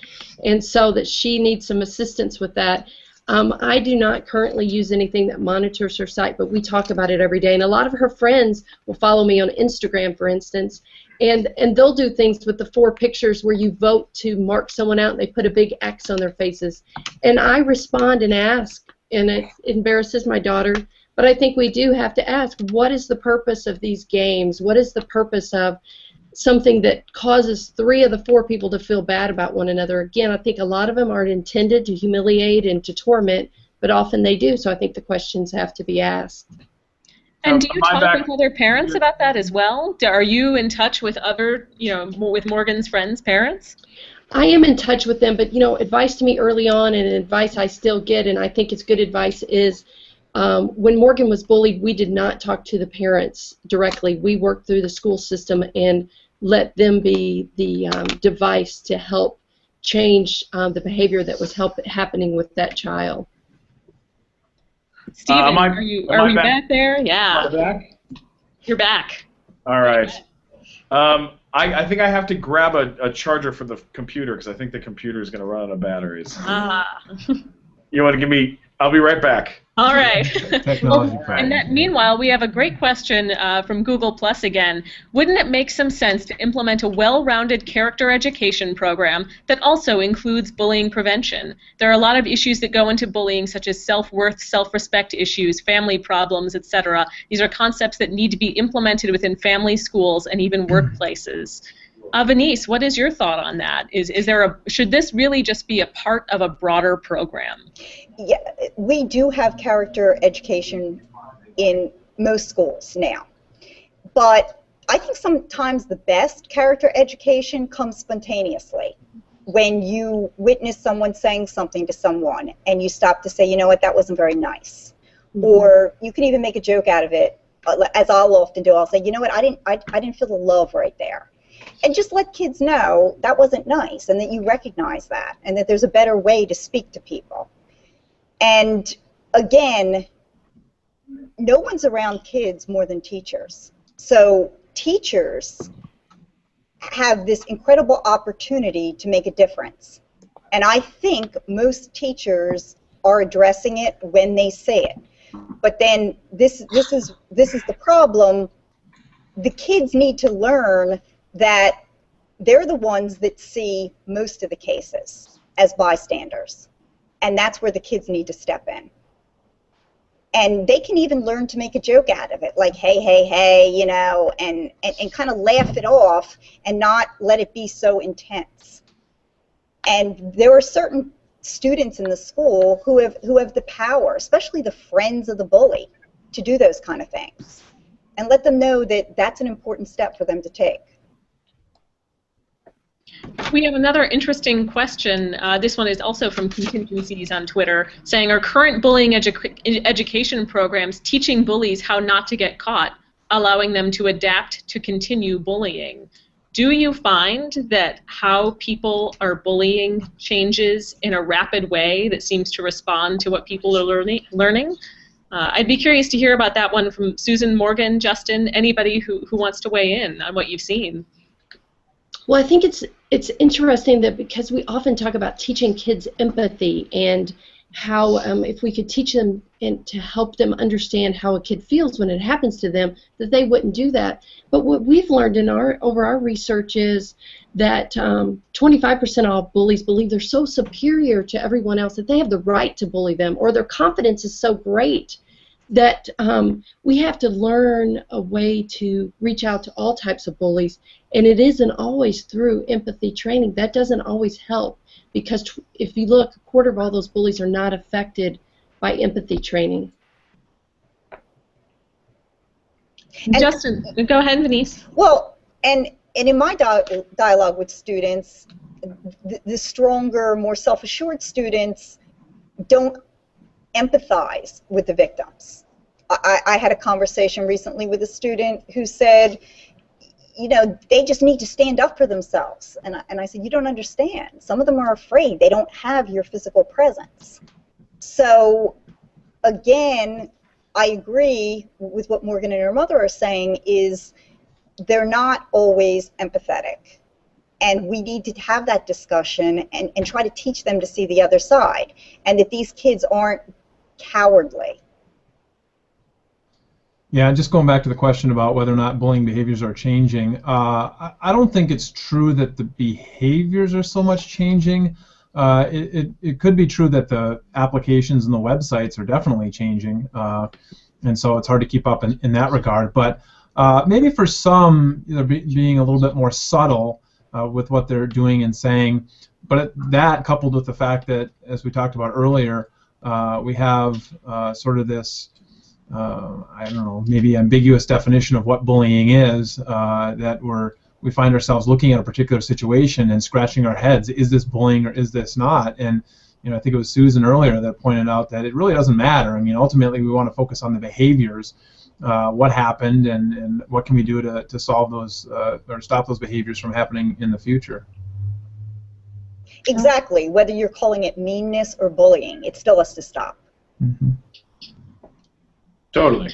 and so that she needs some assistance with that. I do not currently use anything that monitors her site, but we talk about it every day. And a lot of her friends will follow me on Instagram, for instance, and they'll do things with the 4 pictures where you vote to mark someone out, and they put a big X on their faces. And I respond and ask, and it embarrasses my daughter, but I think we do have to ask, what is the purpose of these games? What is the purpose of something that causes 3 of the 4 people to feel bad about one another? Again, I think a lot of them aren't intended to humiliate and to torment, but often they do, so I think the questions have to be asked. And do you talk with other parents about that as well? Are you in touch with other, with Morgan's friends' parents? I am in touch with them, but, advice to me early on, and advice I still get, and I think it's good advice, is when Morgan was bullied, we did not talk to the parents directly. We worked through the school system and let them be the device to help change the behavior that was happening with that child. Stephen, are you back there? Yeah. Am I back? You're back. All right. I think I have to grab a charger for the computer because I think the computer is going to run out of batteries. You want to give me? I'll be right back. All right. Technology and meanwhile, we have a great question from Google Plus again. Wouldn't it make some sense to implement a well-rounded character education program that also includes bullying prevention? There are a lot of issues that go into bullying, such as self-worth, self-respect issues, family problems, etc. These are concepts that need to be implemented within family, schools, and even workplaces. Venice, what is your thought on that? Should this really just be a part of a broader program? Yeah, we do have character education in most schools now, but I think sometimes the best character education comes spontaneously when you witness someone saying something to someone and you stop to say, you know what, that wasn't very nice. Or you can even make a joke out of it, as I'll often do. I'll say, you know what, I didn't feel the love right there. And just let kids know that wasn't nice, and that you recognize that, and that there's a better way to speak to people. And again, no one's around kids more than teachers. So teachers have this incredible opportunity to make a difference. And I think most teachers are addressing it when they say it. But then this is the problem. The kids need to learn that they're the ones that see most of the cases as bystanders. And that's where the kids need to step in. And they can even learn to make a joke out of it, like, hey, hey, hey, you know, and kind of laugh it off and not let it be so intense. And there are certain students in the school who have the power, especially the friends of the bully, to do those kind of things. And let them know that that's an important step for them to take. We have another interesting question. This one is also from Contingencies on Twitter, saying, are current bullying education programs teaching bullies how not to get caught, allowing them to adapt to continue bullying? Do you find that how people are bullying changes in a rapid way that seems to respond to what people are learning? I'd be curious to hear about that one from Susan, Morgan, Justin, anybody who wants to weigh in on what you've seen. Well, I think it's interesting that because we often talk about teaching kids empathy and how if we could teach them and to help them understand how a kid feels when it happens to them, that they wouldn't do that. But what we've learned in over our research is that 25% of all bullies believe they're so superior to everyone else that they have the right to bully them, or their confidence is so great that we have to learn a way to reach out to all types of bullies, and it isn't always through empathy training. That doesn't always help, because if you look, a quarter of all those bullies are not affected by empathy training. And Justin, go ahead, Denise. Well, and in my dialogue with students, the stronger, more self-assured students don't empathize with the victims. I had a conversation recently with a student who said, you know, they just need to stand up for themselves. And I said, you don't understand. Some of them are afraid. They don't have your physical presence. So, again, I agree with what Morgan and her mother are saying, is they're not always empathetic. And we need to have that discussion and try to teach them to see the other side, and that these kids aren't cowardly. Yeah, just going back to the question about whether or not bullying behaviors are changing, I don't think it's true that the behaviors are so much changing. It could be true that the applications and the websites are definitely changing, and so it's hard to keep up in that regard. But maybe for some, being a little bit more subtle with what they're doing and saying, but that coupled with the fact that, as we talked about earlier, we have sort of this, I don't know, maybe ambiguous definition of what bullying is, that we find ourselves looking at a particular situation and scratching our heads, is this bullying or is this not? And I think it was Susan earlier that pointed out that it really doesn't matter. I mean, ultimately we want to focus on the behaviors, what happened, and what can we do to solve those or stop those behaviors from happening in the future. Exactly. Whether you're calling it meanness or bullying, it still has to stop. Mm-hmm. Totally.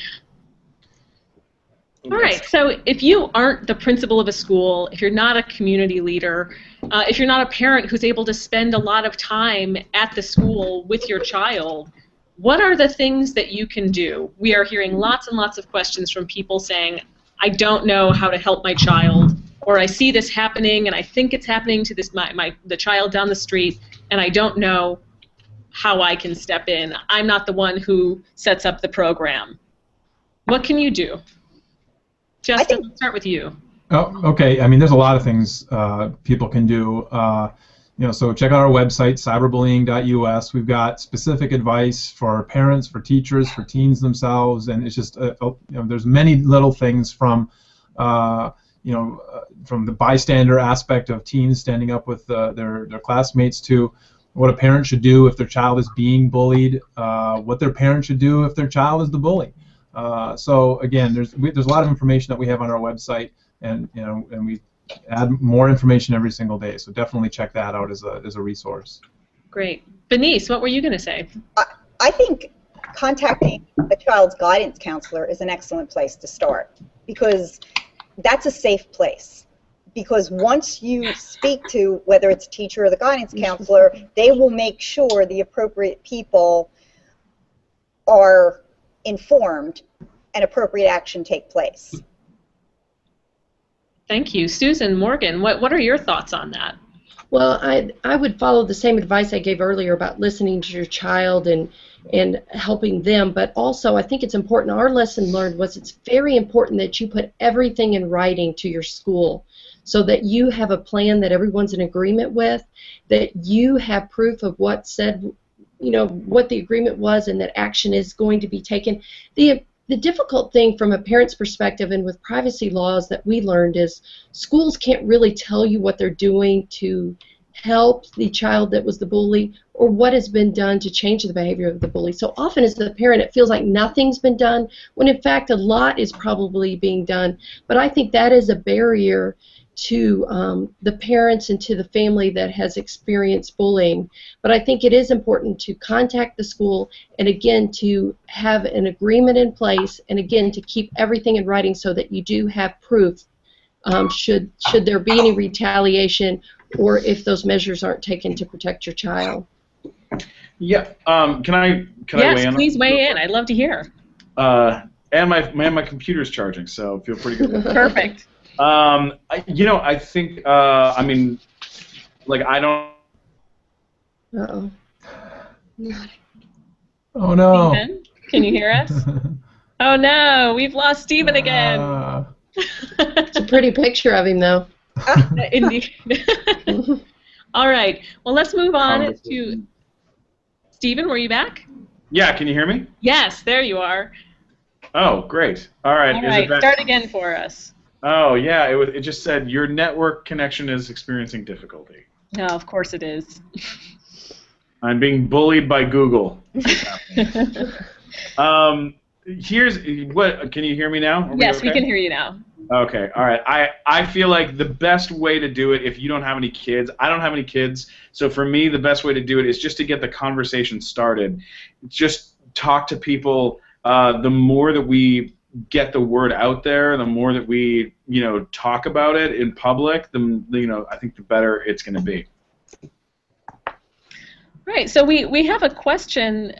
All right, so if you aren't the principal of a school, if you're not a community leader, if you're not a parent who's able to spend a lot of time at the school with your child, what are the things that you can do? We are hearing lots and lots of questions from people saying, I don't know how to help my child, or I see this happening and I think it's happening to the child down the street, and I don't know how I can step in. I'm not the one who sets up the program. What can you do? Justin, let's start with you. Oh, okay. I mean, there's a lot of things people can do. So check out our website, cyberbullying.us. We've got specific advice for parents, for teachers, for teens themselves, and it's just there's many little things from from the bystander aspect of teens standing up with their classmates to what a parent should do if their child is being bullied, what their parent should do if their child is the bully. So again, there's a lot of information that we have on our website, and we add more information every single day. So definitely check that out as a resource. Great, Benice, what were you going to say? I think contacting a child's guidance counselor is an excellent place to start, because that's a safe place. Because once you speak to, whether it's a teacher or the guidance counselor, they will make sure the appropriate people are informed and appropriate action take place. Thank you. Susan, Morgan, what are your thoughts on that? Well, I would follow the same advice I gave earlier about listening to your child and helping them, but also I think it's important, our lesson learned was it's very important that you put everything in writing to your school so that you have a plan that everyone's in agreement with, that you have proof of what said, what the agreement was, and that action is going to be taken. The difficult thing from a parent's perspective and with privacy laws that we learned is schools can't really tell you what they're doing to help the child that was the bully or what has been done to change the behavior of the bully. So often as the parent it feels like nothing's been done when in fact a lot is probably being done. But I think that is a barrier to the parents and to the family that has experienced bullying. But I think it is important to contact the school and, again, to have an agreement in place and, again, to keep everything in writing so that you do have proof should there be any retaliation or if those measures aren't taken to protect your child. Yeah. Can I yes, weigh in? Please weigh in. I'd love to hear. And my computer's charging, so I feel pretty good. Perfect. I think, I mean, like, I don't... Uh-oh. Oh, no. Stephen, can you hear us? Oh, no. We've lost Stephen again. It's a pretty picture of him, though. Indeed. All right. Well, let's move on to... Stephen, were you back? Yeah, can you hear me? Yes, there you are. Oh, great. All right. All right, start again for us. Oh, yeah, it just said your network connection is experiencing difficulty. No, of course it is. I'm being bullied by Google. Here's what. Can you hear me now? Yes, we can hear you now. Okay, all right. I feel like the best way to do it, if you don't have any kids, I don't have any kids, so for me the best way to do it is just to get the conversation started. Just talk to people. The more that we get the word out there, the more that we talk about it in public, I think the better it's going to be. Right. So we have a question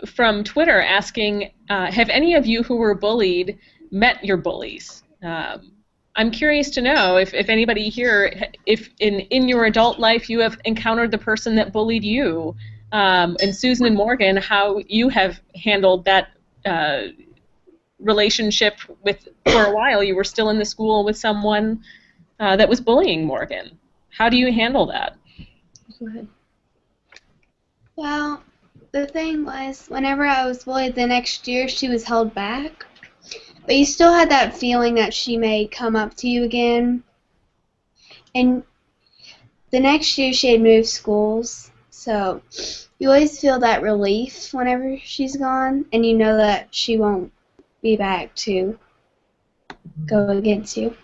from Twitter asking, have any of you who were bullied met your bullies? I'm curious to know if anybody here, if in your adult life you have encountered the person that bullied you, and Susan and Morgan, how you have handled that relationship with, for a while you were still in the school with someone that was bullying Morgan. How do you handle that? Go ahead. Well, the thing was, whenever I was bullied the next year, she was held back. But you still had that feeling that she may come up to you again. And the next year she had moved schools, so you always feel that relief whenever she's gone, and you know that she won't be back to go against you.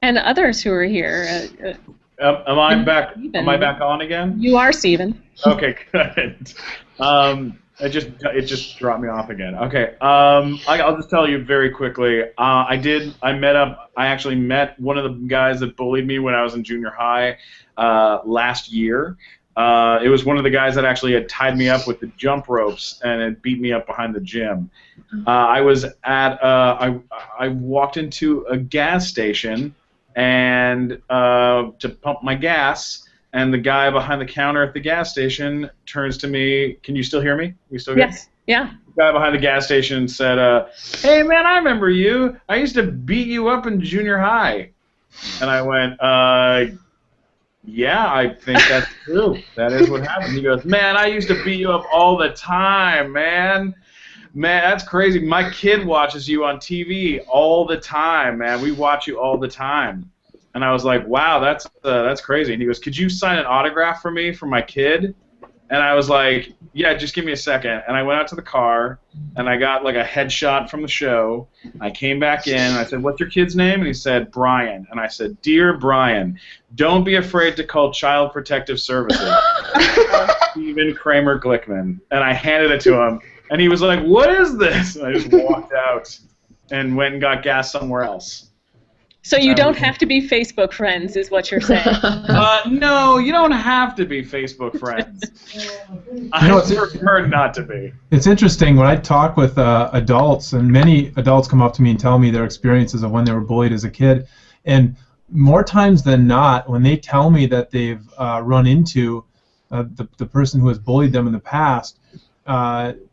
And others who are here. Am I back? Am I back on again? You are, Stephen. Okay, good. It just dropped me off again. Okay. I'll just tell you very quickly. I actually met one of the guys that bullied me when I was in junior high last year. It was one of the guys that actually had tied me up with the jump ropes and had beat me up behind the gym. I walked into a gas station and to pump my gas. And the guy behind the counter at the gas station turns to me. Can you still hear me? You still hear me? Yes. Yeah. The guy behind the gas station said, "Hey man, I remember you. I used to beat you up in junior high." And I went, "Yeah, I think that's true. That is what happened." He goes, "Man, I used to beat you up all the time, man. Man, that's crazy. My kid watches you on TV all the time, man. We watch you all the time." And I was like, "Wow, that's crazy." And he goes, "Could you sign an autograph for me for my kid?" And I was like, "Yeah, just give me a second." And I went out to the car, and I got like a headshot from the show. I came back in, and I said, "What's your kid's name?" And he said, "Brian." And I said, "Dear Brian, don't be afraid to call Child Protective Services." Stephen Kramer Glickman. And I handed it to him, and he was like, "What is this?" And I just walked out and went and got gas somewhere else. So you don't have to be Facebook friends, is what you're saying. No, you don't have to be Facebook friends. I prefer not to be. It's interesting when I talk with adults, and many adults come up to me and tell me their experiences of when they were bullied as a kid, and more times than not, when they tell me that they've run into the person who has bullied them in the past,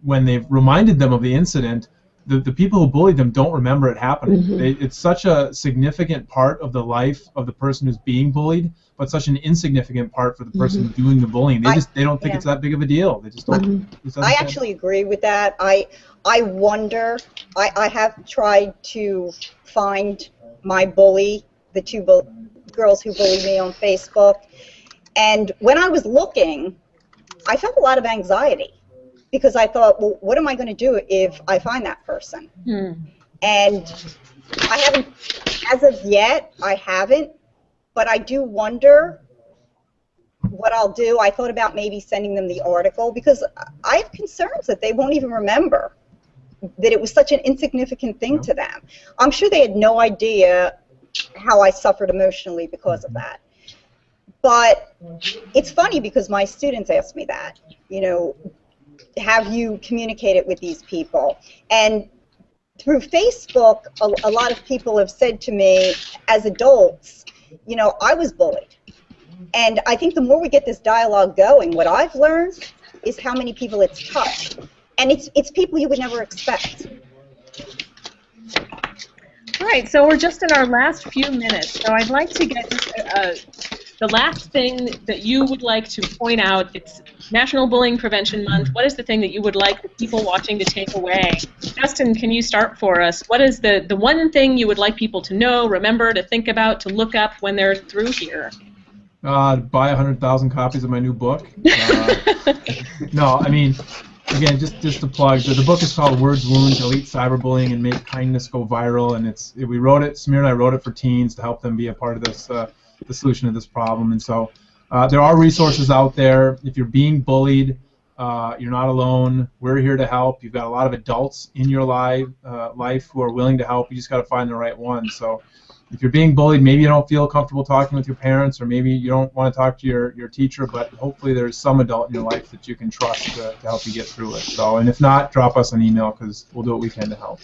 when they've reminded them of the incident, the people who bullied them don't remember it happening. Mm-hmm. It's such a significant part of the life of the person who's being bullied, but such an insignificant part for the person doing the bullying. They don't think it's that big of a deal. They just don't. I actually agree with that. I wonder. I have tried to find my bully, the two girls who bullied me on Facebook, and when I was looking, I felt a lot of anxiety. Because I thought, well, what am I going to do if I find that person? And I haven't, as of yet, I haven't, but I do wonder what I'll do. I thought about maybe sending them the article because I have concerns that they won't even remember that it was such an insignificant thing to them. I'm sure they had no idea how I suffered emotionally because of that. But it's funny because my students ask me that, you know, have you communicated with these people? And through Facebook, a lot of people have said to me, as adults, you know, I was bullied. And I think the more we get this dialogue going, what I've learned is how many people it's touched. And it's people you would never expect. All right, so we're just in our last few minutes, so I'd like to get the last thing that you would like to point out. It's National Bullying Prevention Month. What is the thing that you would like the people watching to take away? Justin, can you start for us? What is the one thing you would like people to know, remember, to think about, to look up when th're through here? Buy 100,000 copies of my new book. No, I mean, again, just to plug, the book is called Words Wound: Delete Cyberbullying and Make Kindness Go Viral, and we wrote it, Samir and I wrote it for teens to help them be a part of this, the solution to this problem. And so there are resources out there. If you're being bullied, you're not alone. We're here to help. You've got a lot of adults in your life who are willing to help. You just got to find the right one. So if you're being bullied, maybe you don't feel comfortable talking with your parents, or maybe you don't want to talk to your teacher, but hopefully there's some adult in your life that you can trust to help you get through it. So, and if not, drop us an email because we'll do what we can to help.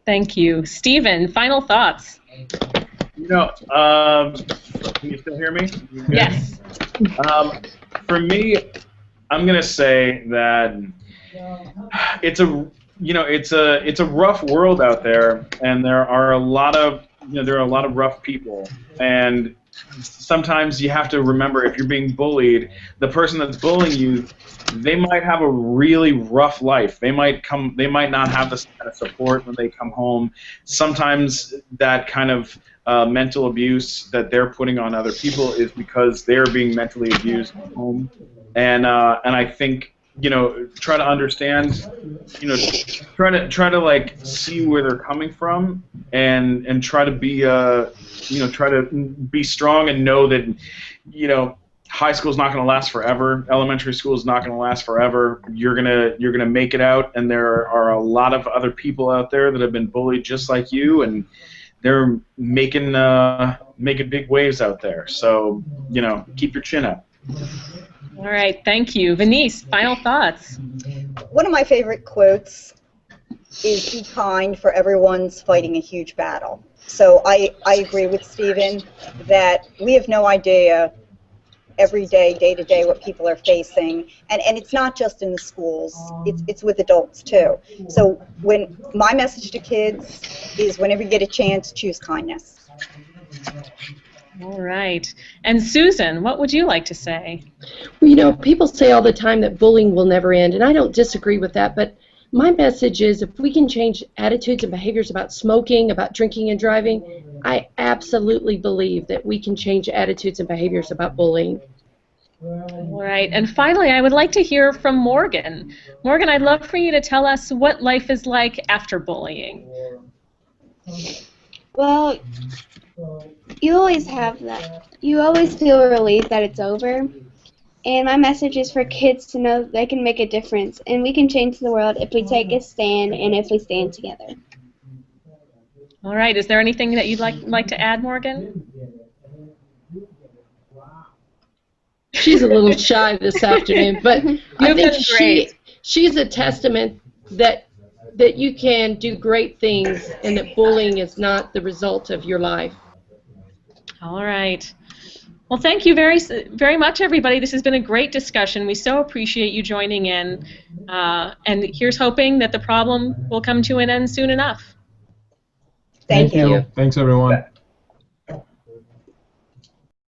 Thank you. Stephen, final thoughts? You know, can you still hear me? Yes. For me, I'm gonna say that it's a rough world out there, and there are a lot of rough people, and sometimes you have to remember, if you're being bullied, the person that's bullying you, they might have a really rough life. They might not have this kind of support when they come home. Sometimes that kind of mental abuse that they're putting on other people is because they're being mentally abused at home. And I think, you know, try to understand, you know, try to like see where they're coming from, and try to be try to be strong and know that, you know, high school is not going to last forever. Elementary school is not going to last forever. You're gonna make it out, and there are a lot of other people out there that have been bullied just like you, and they're making big waves out there. So, you know, keep your chin up. All right, thank you. Venice, final thoughts? One of my favorite quotes is, "Be kind, for everyone's fighting a huge battle." So I agree with Stephen that we have no idea every day, day to day, what people are facing, and it's not just in the schools, it's with adults too. So when my message to kids is, whenever you get a chance, choose kindness. All right. And Susan, what would you like to say? Well, you know, people say all the time that bullying will never end, and I don't disagree with that, but my message is, if we can change attitudes and behaviors about smoking, about drinking and driving, I absolutely believe that we can change attitudes and behaviors about bullying. All right. And finally, I would like to hear from Morgan. Morgan, I'd love for you to tell us what life is like after bullying. Well, you always have that. You always feel relieved that it's over. And my message is for kids to know they can make a difference, and we can change the world if we take a stand and if we stand together. All right. Is there anything that you'd like to add, Morgan? She's a little shy this afternoon, but I think she's a testament that you can do great things, and that bullying is not the result of your life. All right. Well, thank you very, very much, everybody. This has been a great discussion. We so appreciate you joining in. And here's hoping that the problem will come to an end soon enough. Thank you. Thanks, everyone.